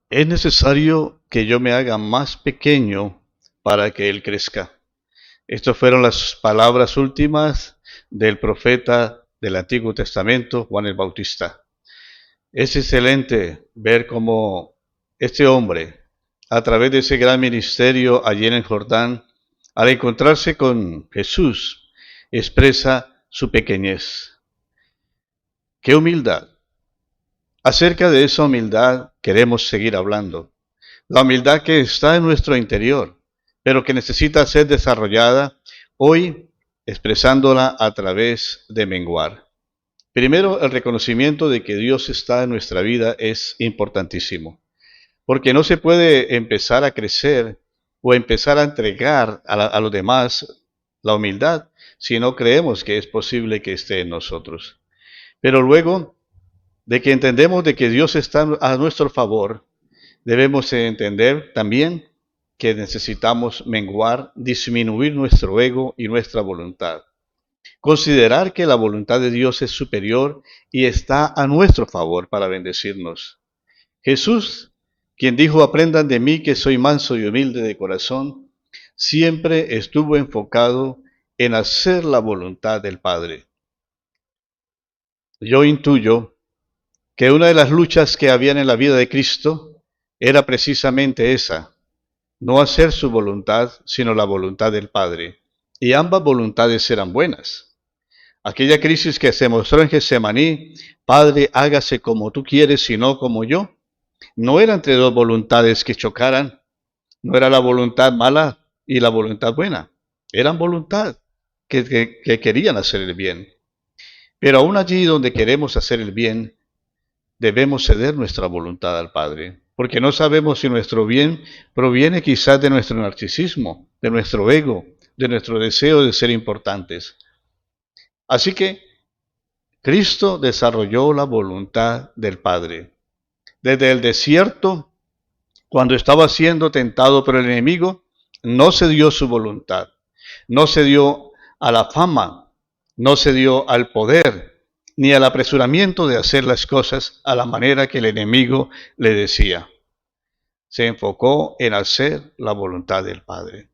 Es necesario que yo me haga más pequeño para que Él crezca. Estas fueron las palabras últimas del profeta del Antiguo Testamento, Juan el Bautista. Es excelente ver cómo este hombre, a través de ese gran ministerio allí en el Jordán, al encontrarse con Jesús, expresa su pequeñez. ¡Qué humildad! Acerca de esa humildad queremos seguir hablando. La humildad que está en nuestro interior, pero que necesita ser desarrollada hoy expresándola a través de menguar. Primero, el reconocimiento de que Dios está en nuestra vida es importantísimo, porque no se puede empezar a crecer o empezar a entregar a los demás la humildad si no creemos que es posible que esté en nosotros. Pero luego de que entendemos de que Dios está a nuestro favor, debemos entender también que necesitamos menguar, disminuir nuestro ego y nuestra voluntad. Considerar que la voluntad de Dios es superior y está a nuestro favor para bendecirnos. Jesús, quien dijo, aprendan de mí que soy manso y humilde de corazón, siempre estuvo enfocado en hacer la voluntad del Padre. Yo intuyo que una de las luchas que habían en la vida de Cristo era precisamente esa, no hacer su voluntad, sino la voluntad del Padre. Y ambas voluntades eran buenas. Aquella crisis que se mostró en Getsemaní, Padre, hágase como tú quieres y no como yo, no era entre dos voluntades que chocaran, no era la voluntad mala y la voluntad buena, eran voluntad que querían hacer el bien. Pero aún allí donde queremos hacer el bien, debemos ceder nuestra voluntad al Padre, porque no sabemos si nuestro bien proviene quizás de nuestro narcisismo, de nuestro ego, de nuestro deseo de ser importantes. Así que Cristo desarrolló la voluntad del Padre. Desde el desierto, cuando estaba siendo tentado por el enemigo, no se dio su voluntad, no se dio a la fama, no se dio al poder, ni al apresuramiento de hacer las cosas a la manera que el enemigo le decía. Se enfocó en hacer la voluntad del Padre.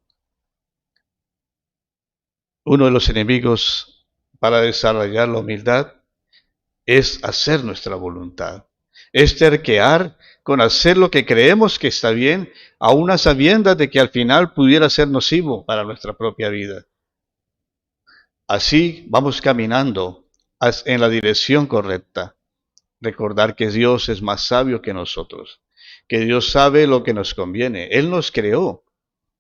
Uno de los enemigos para desarrollar la humildad es hacer nuestra voluntad, es terquear con hacer lo que creemos que está bien, aun a sabiendas de que al final pudiera ser nocivo para nuestra propia vida. Así vamos caminando en la dirección correcta. Recordar que Dios es más sabio que nosotros, que Dios sabe lo que nos conviene. Él nos creó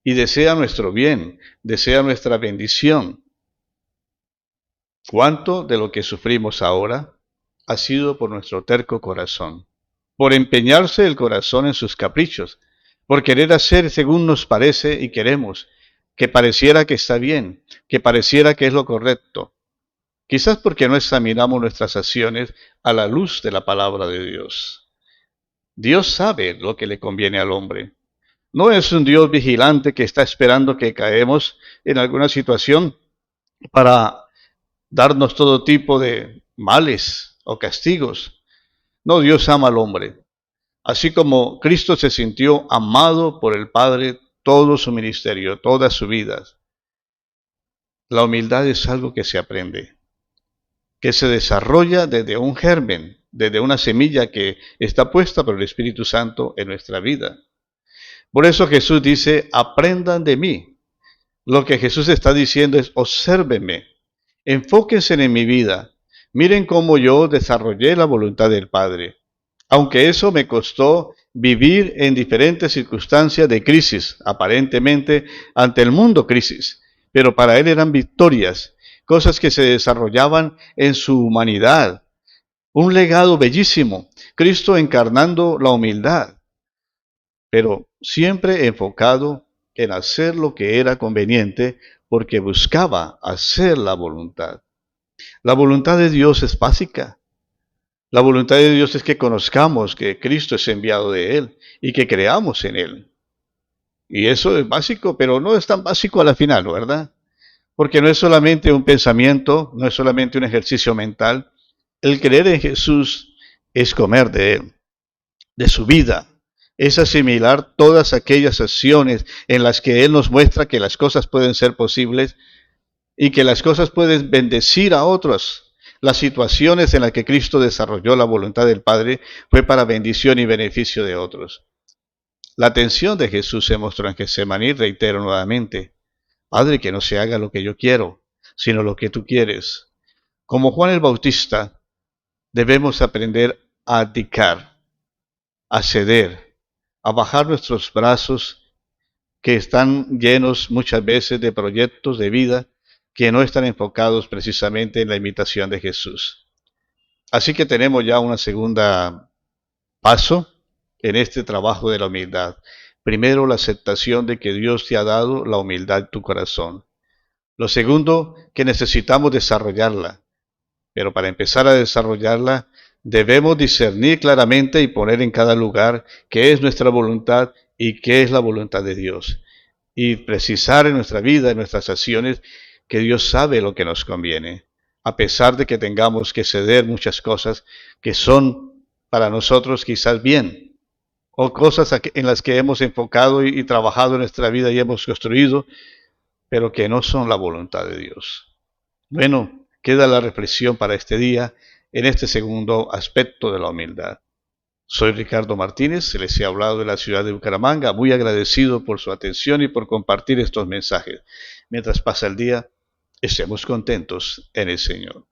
y desea nuestro bien, desea nuestra bendición. ¿Cuánto de lo que sufrimos ahora ha sido por nuestro terco corazón? Por empeñarse el corazón en sus caprichos, por querer hacer según nos parece y queremos, que pareciera que está bien, que pareciera que es lo correcto. Quizás porque no examinamos nuestras acciones a la luz de la palabra de Dios. Dios sabe lo que le conviene al hombre. No es un Dios vigilante que está esperando que caemos en alguna situación para darnos todo tipo de males o castigos. No, Dios ama al hombre. Así como Cristo se sintió amado por el Padre todo su ministerio, toda su vida. La humildad es algo que se aprende, que se desarrolla desde un germen, desde una semilla que está puesta por el Espíritu Santo en nuestra vida. Por eso Jesús dice, aprendan de mí. Lo que Jesús está diciendo es, obsérvenme, enfóquense en mi vida, miren cómo yo desarrollé la voluntad del Padre. Aunque eso me costó vivir en diferentes circunstancias de crisis, aparentemente ante el mundo crisis, pero para él eran victorias, cosas que se desarrollaban en su humanidad. Un legado bellísimo, Cristo encarnando la humildad, pero siempre enfocado en hacer lo que era conveniente porque buscaba hacer la voluntad. La voluntad de Dios es básica. La voluntad de Dios es que conozcamos que Cristo es enviado de Él y que creamos en Él. Y eso es básico, pero no es tan básico a la final, ¿verdad? Porque no es solamente un pensamiento, no es solamente un ejercicio mental. El creer en Jesús es comer de Él, de su vida, Es asimilar todas aquellas acciones en las que Él nos muestra que las cosas pueden ser posibles y que las cosas pueden bendecir a otros. Las situaciones en las que Cristo desarrolló la voluntad del Padre fue para bendición y beneficio de otros. La atención de Jesús se mostró en Getsemaní, reitero nuevamente, Padre, que no se haga lo que yo quiero, sino lo que tú quieres. Como Juan el Bautista, debemos aprender a abdicar, a ceder, a bajar nuestros brazos que están llenos muchas veces de proyectos de vida que no están enfocados precisamente en la imitación de Jesús. Así que tenemos ya una segunda paso en este trabajo de la humildad. Primero, la aceptación de que Dios te ha dado la humildad en tu corazón. Lo segundo, que necesitamos desarrollarla. Pero para empezar a desarrollarla, debemos discernir claramente y poner en cada lugar qué es nuestra voluntad y qué es la voluntad de Dios. Y precisar en nuestra vida, en nuestras acciones, que Dios sabe lo que nos conviene, a pesar de que tengamos que ceder muchas cosas que son para nosotros quizás bien, o cosas en las que hemos enfocado y trabajado en nuestra vida y hemos construido, pero que no son la voluntad de Dios. Bueno, queda la reflexión para este día en este segundo aspecto de la humildad. Soy Ricardo Martínez, se les he hablado de la ciudad de Bucaramanga, muy agradecido por su atención y por compartir estos mensajes. Mientras pasa el día, estemos contentos en el Señor.